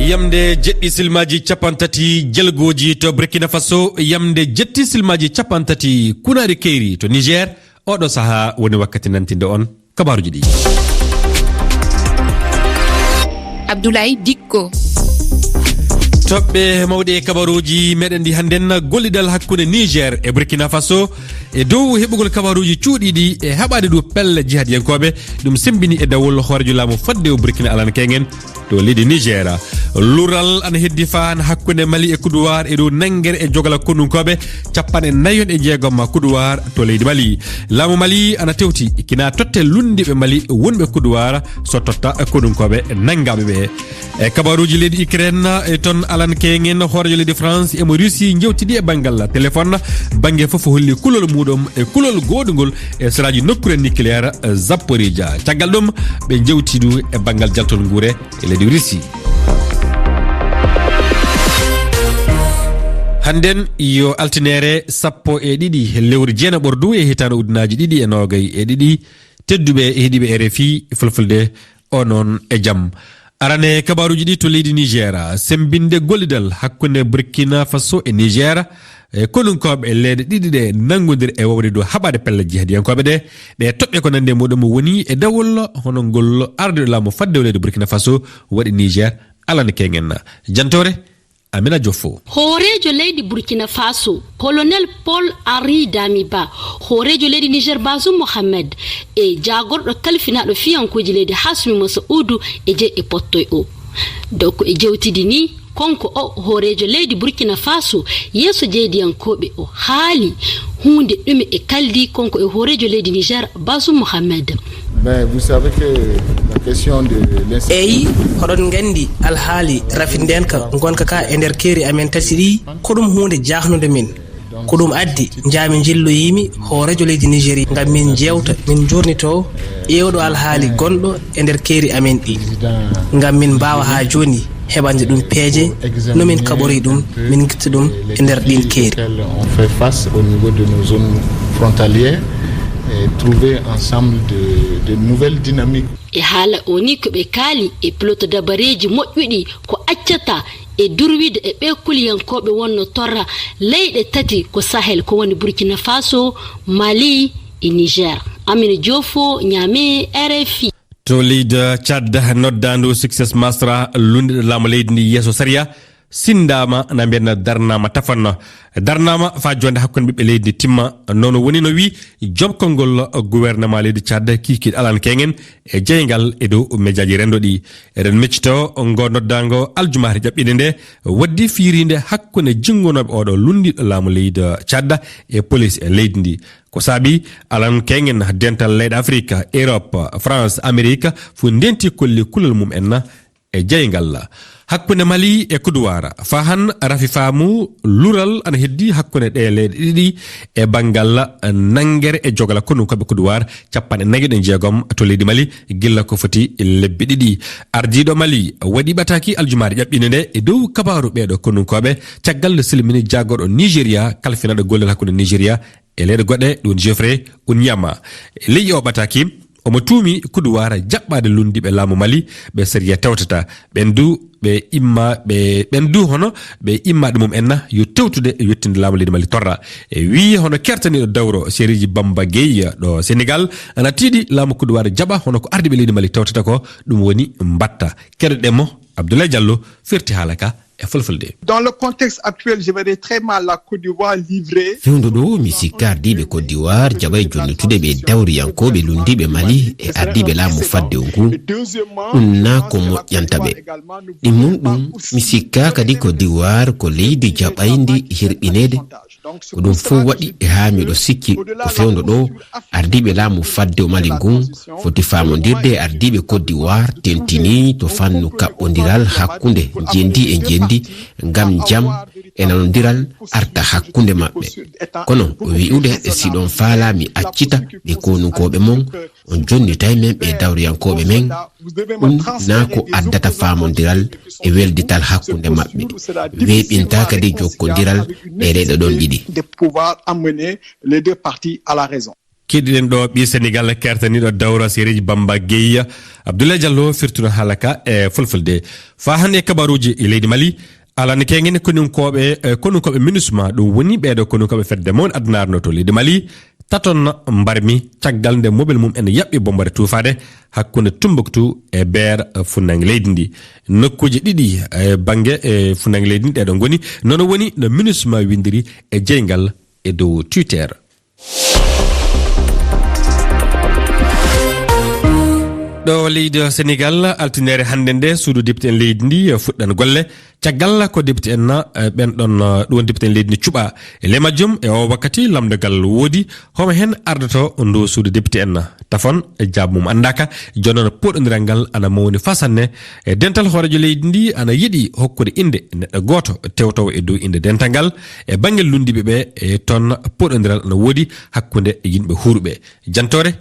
yamde jeɗɗi silmaji capantati jelgoji to Burkina Faso, yamde jetti silmaji capantati kunari keyri to Niger. Oɗo saha woni wakkati nantinde on kabaruji ɗi. Abdoulaye Dikko. toɓɓe mawɗe kabaruji meɗen ndi hannden gollidal hakkunde Niger e Burkina Faso e dow heɓugol kabaruji cuuɗiɗi e haɓade ɗo pelle jihadiyankoɓe ɗum sembini e dawol hoorejo laamu fadde o Burkina Alane Kengen to leydi Niger. Lural ana heddi fan hakkunde Mali e Koudoir e dow nangguere e jogala konnunkoɓe 46 Koudoir to leydi Mali. Laamu Mali ana tewti kina totte lundiɓe Mali wonɓe Koudoir so totta konnunkoɓe nangaɓe ɓe. E kabaruji leydi Ukraine e ton Alane Kengen hoorejo leydi France emo Russie jewtiɗi e banggal téléphone banggue foof holli kulol muɗum e kulol godugol e saraji nokkure nucléaire Zaporizhzhia. Caggal ɗum ɓe jewtiɗu e banggal jaltol guure e leydi Russie. Hannden yo altinere 12 lewru jeena ɓordu e hitande ujunaji 2022 tedduɓe e heeɗiɓe RFI fulfulde onon e jaam. Arane kabaruji ɗi to leydi Niger, sembinde gollidal hakkunde Burkina Faso e Niger e konunkoɓe e leyɗe ɗiɗi ɗe nangodir e wawde dow haɓade pelle jihadiyankoɓe ɗe toɓɓe ko nande muɗum woni e dawol hono ngol arde laamu fadde leydi Burkina Faso waɗi Niger Alane Kengen. Jantore Amina Joffo. Hoorejo leydi Burkina Faso colonel Paul Henri Damiba, hoorejo leydi Niger Bazoum Mohamed e jagorɗo kalfinaɗo fiyankoji leydi Hasmi Massaoudou e je e pottoy o. Doko e jewtidi ni konko o hoorejo leydi Burkina Faso yeso jeydiyankoɓe o haali hunde ɗume e kaldi konko e hoorejo leydi Niger Bazoum Mohamed. Mais vous savez que la question de eyi hoɗon gandi alhaali rafindenka gonka ka e nder keeri amen tati ɗi ko ɗum hunde jahnude min ko ɗum addi jaami jilloyimi hoorejo leydi Nigérie ngam min jewta min jurnito ƴewɗo alhaali gonɗo e nder keeri amen ɗi ngam min mbawa ha joni heɓande ɗum peeje no min kaɓori ɗum min guitta ɗum e nder ɗin keeri. On fait face au niveau de nos zones frontalières et trouver ensemble de nouvelles dynamiques. E haala o ni ko ɓe kaali e ploto dabareji moƴƴuɗi ko accata e durwide e ɓe kuliyankoɓe wonno torra leyɗe tati ko Sahel ko woni Burkina Faso, Mali e Niger. Amina Diofo, Niamey, RFI. To leydi Tchad noddandu Success Masra lundiɗo laamu leydi ndi yeeso sariya sindama na mbiyen darnama tafanno darnama fa jonde hakkunde ɓiɓɓe leydi timma noon woni no wi jobkolngol gouvernement leydi Tchad kikiɗe Alane Kengen e jeygal e dow médiaji rendoɗi. Eɗen meccito ngo noddango aljumare ƴaɓɓinde nde waddi fiirinde hakkunde jingonoɓe oɗo lundiɗo laamu leydi Tchad e police e leydi ndi ko saabi Alane Kengen dental leyɗe Afrique, Europe, France, Amérique fu ndenti kolli kulol mum en e jeygal. Hakkunde Mali e Koudoir fa han rafi faamu lural ana heddi hakkunde ɗe leyɗe ɗiɗi e bangal nangguere e jogala konnunkoɓe Koudoir 46 to leydi Mali gilla ko foti lebbi ɗiɗi. Ardiɗo Mali waɗi ɓataki aljumare ƴaɓɓinde nde e dow kabaru ɓeɗo konnunkoɓe caggal nde silmini jagorɗo Nigéria kalfinaɗo gollel hakkunde Nigéria e leyɗe goɗɗe ɗum Geoffrey Unyama. Leydi o ɓataki omo tuumi Koudoir jaɓɓade lundiɓe laamu Mali ɓe sériya tawtata ɓe immade mum enna yo tewtude e yettinde laamu leydi Mali torra e wi hono kertaniɗo dawro Sériji Bamba Gueye ɗo Sénégal ana tiiɗi laamu Koudoir jaɓa hono ko ardiɓe leydi Mali tawtata ko ɗum woni mbatta. Keɗoɗemo Abdoulaye Diallo firti haala ka e fulfulde. Dans le contexte actuel, je verrais très mal la Côte d'Ivoire livrée. Fewndo ɗo mi sikka ardiɓe Côte d'Ivoire jaɓay jonnutude ɓe dawriyankoɓe lundiɓe Mali e ardiɓe laamu fadde ngu ɗum na ko moƴƴanta ɓe. ɗimmum ɗum mi sikka kadi Côte d'Ivoire ko leydi jaɓayndi hirɓinede ko ɗum fof waɗi e ha miɗo sikki ko fewndo ɗo ardiɓe laamu fadde o Mali ngun foti famodirde ardiɓe Côte d'Ivoire tentini to fannu kaɓɓodiral hakkunde jendi e jendi ngam jam e nanodiral arta hakkunde maɓɓe kono wi'ude siɗon faala mi accita ɓe konunkoɓe mon on jonnitay men ɓe dawriyankoɓe men ɗum na ko addata famodiral e weldital hakkunde maɓɓe weɓinta kadi jokkodiral ɗe leyɗe ɗon ɗiɗi. De pouvoir amener les deux parties à la raison. keɗiɗen ɗo ɓi sénégal kertaniɗo dawra séréji bamba gueya abdoulaye diallo firtuno haalaka e fulfulde fa hande kabaruji e leydi mali alani kengene konunkoɓe minusma ɗum woni ɓeɗo konunkoɓe fedde mawni adnarno to leydi mali taton mbarmi caggal nde mobile mum ene yaɓɓi bombare tufade hakkunde Tumbuktu e beer funnangue leydi ndi nokkuji ɗiɗi e banggue e funnangue leydi ndi ɗeɗo goni nono woni no minusma windiri e jeygal e dow Twitter. ɗo leydi sénégal altinere hande nde suudu député en leydi ndi fuɗɗan golle caggal ko député en ɓen ɗon ɗum député en leydi ndi cuɓa e le majjum e o wakkati lamdogal woodi homo hen ardoto ndu suudu député en tafon e jabmum andaka jonon poɗodiral ngal ana mawni fasanne e dental hoorejo leydi ndi ana yiɗi hokkude inde neɗɗo goto tewtowo e dow inde dental ngal e banggue lundiɓe ɓe e toon poɗodiral ana woodi hakkude yimɓe huuruɓe jantore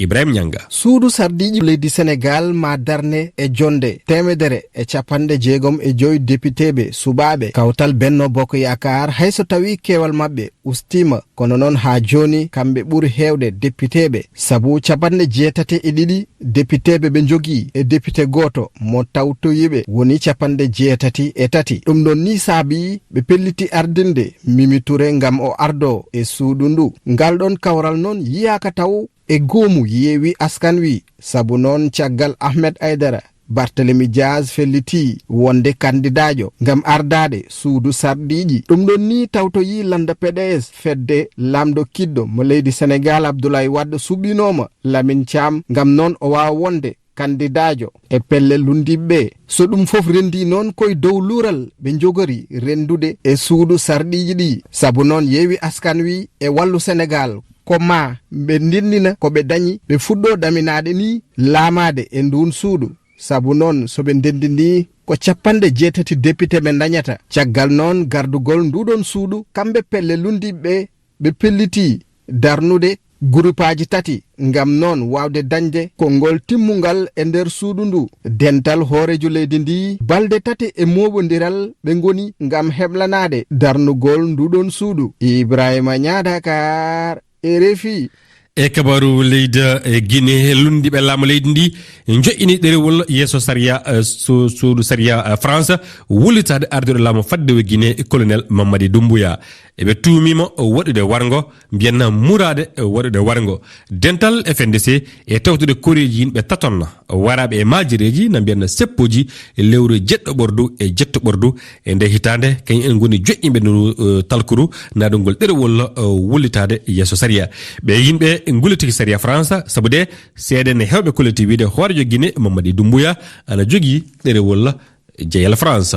Ibrahim Nyanga. Suudu sardiji leydi Sénégal ma darne e jonde temedere e capanɗe jeegom e joyi députéɓe subaɓe kawtal Benno Bokk Yakar hayso tawi kewal mabɓe ustima kono noon ha joni kamɓe ɓuri hewde députéɓe sabu capanɗe jeetati e ɗiɗi députéɓe ɓe jogui e député goto mo tawtoyiɓe woni capanɗe jeetati e tati ɗum ɗon ni saabi ɓe pelliti ardinde Mimi Touré ngam o ardo e suudu ndu ngal ɗon kawral noon yiyaka taw e goomu yeewi askan wi sabu noon caggal Ahmed Aidara Barthélémy Diaz felliti wonde candidajo ngam ardade suudu sarɗiji ɗum ɗon ni tawtoyi landa PDS fedde lamdo kiddo mo leydi Sénégal Abdoulaye Wade suɓinoma Lamine Thiam ngam noon o wawa wonde candidajo e pelle lundiɓe so ɗum fof rendi noon koye dow luural ɓe jogori rendude e suudu sarɗiji ɗi sabu noon yeewi askan wi e wallu Sénégal ko ma ɓe ndindina ko ɓe dañi ɓe fuɗɗo ɗaminade ni laamade e ndun suudu sabu noon soɓe ndendini ko capanɗe jeetati député ɓe dañata caggal noon gardugol nduɗon suudu kamɓe pelle lundiɓe ɓe pelliti darnude groupaji tati ngam noon wawde dañde konngol timmungal e nder suudu ndu dental hoorejo leydi ndi balde tati e moɓodiral ɓe goni ngam heblanade darnugol nduɗon suudu Ibrahima Ñadakar RFI e kabaru leydi Guinée lundiɓe laamu leydi ndi joƴƴini ɗerewol yeeso saria suudu saria France wullitade arduɗo laamu fadde e Guinée colonel Mamadi Doumbouya eɓe tuumima waɗude wargo mbiyanna murade waɗude wargo dental FNDC e tawtude koreji yimɓe taton waraɓe e majireji na mbiyanna seppoji e lewru jeɗɗo ɓordu e jetto ɓordu e nde hitande kañum en goni joƴƴiɓe no talkuru naɗugol ɗerewol wullitade yeeso saria ɓe yimɓe gullitiki saria France sabu de seeɗen hewɓe kolliti wiide hoorejo Guinée Mamadi Doumbouya ana jogui ɗerewol jeyal France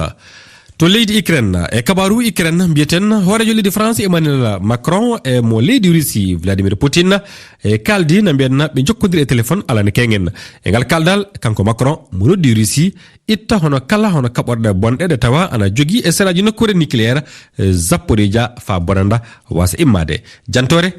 to leydi Ukraine e kabaru Ukraine mbiyeten hoorejo leydi France Emmanuel Macron e mo leydi Russie Vladimir Putin e kaldi na mbiyanna ɓe jokkodiri e téléphone alani kengen e ngal kaldal kanko Macron mo noddi Russie itta hono kala hono kaɓorɗe bonɗe ɗe tawa ana jogui e seraji nokkure nucléaire Zaporizhia fa bonanda wasa immade jantore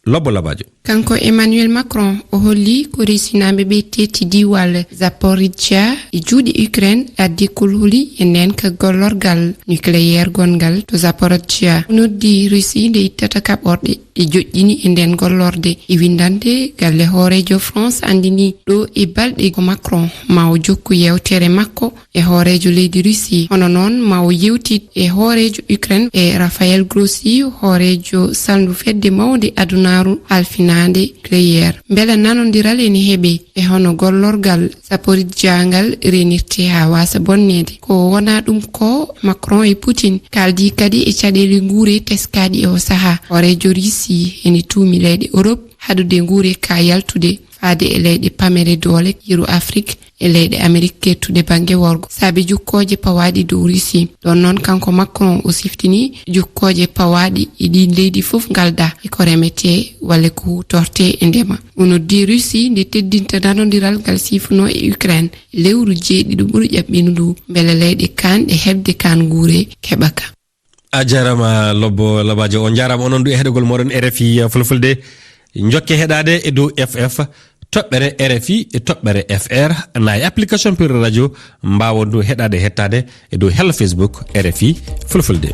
Lobo Labajo. Kanko Emmanuel Macron o holli ko risinaɓe ɓe tetti diwal Zaporizhia e juuɗe Ukraine addi kulhuli e nden ka gollorgal nucléaire gongal to Zaporizhia noddi Russie nde ittata kaɓorɗe e joƴƴini e nden gollorde e windande galle hoorejo France andini ɗo e balɗe ko Macron ma o jokku yewtere makko e hoorejo leydi Russie hono noon ma o yewtit e hoorejo Ukraine e Raphaël Grossi hoorejo saldu fedde mawde adunaru alfinade nucléaire beele nanodiral ene heeɓe e hono gollorgal Zaporizhia ngal renirte ha wasa bonnede ko wona ɗum ko Macron e Putin kaldi kadi e caɗele guure teskaɗi e o saaha hoorejo Russie ene tuumi leyɗe Europe hadude guure ka yaltude faade e leyɗe pamere doole yiru Afrique e leyɗe Amérique kettude banggue worgo saabi jukkoje pawaɗi dow Russie ɗon noon kanko Macron o siftini jukkoje pawaɗi e ɗi leydi foof galda e ko remete walla ko hutorte e ndema o noddi Russie nde teddinta nanodiral ngal sifuno e Ukraine lewru jeeɗiɗo ɓuuri ƴaɓɓinu ndu beele leyɗe kanɗe hebde kan guure keɓaka a jarama Lobo Labajo o jarama onon du e heɗogol moɗon RFI fulfulde jokke heɗade e dow FF toɓɓere RFI e toɓɓere FR na e application pure radio mbawon du heɗade hettade e dow hello Facebook RFI fulfulde